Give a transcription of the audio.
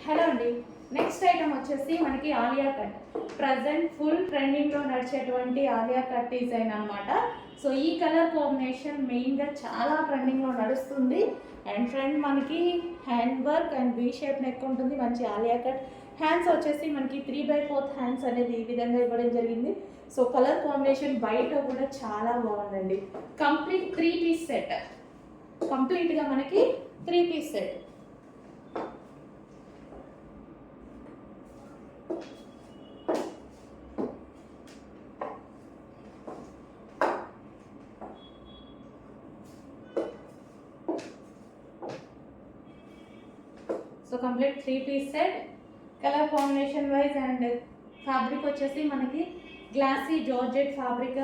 Hello అండి. Next item వచ్చేసి మనకి ఆలియా కట్. ప్రజెంట్ ఫుల్ ట్రెండింగ్లో నడిచేటువంటి ఆలియా కట్ డిజైన్ అనమాట. సో ఈ కలర్ కాంబినేషన్ మెయిన్గా చాలా ట్రెండింగ్లో నడుస్తుంది. అండ్ ఫ్రంట్ మనకి hand work and V shape neck ఉంటుంది. మంచి ఆలియా కట్. హ్యాండ్స్ వచ్చేసి మనకి 3/4 హ్యాండ్స్ అనేది ఈ విధంగా ఇవ్వడం జరిగింది. సో కలర్ కాంబినేషన్ బయట కూడా చాలా బాగుందండి. Complete 3 piece set. కంప్లీట్గా మనకి 3 piece set. So complete 3 piece set. Colour combination wise and fabric వచ్చేసి మనకి గ్లాసీ జార్జెట్ ఫ్యాబ్రిక్.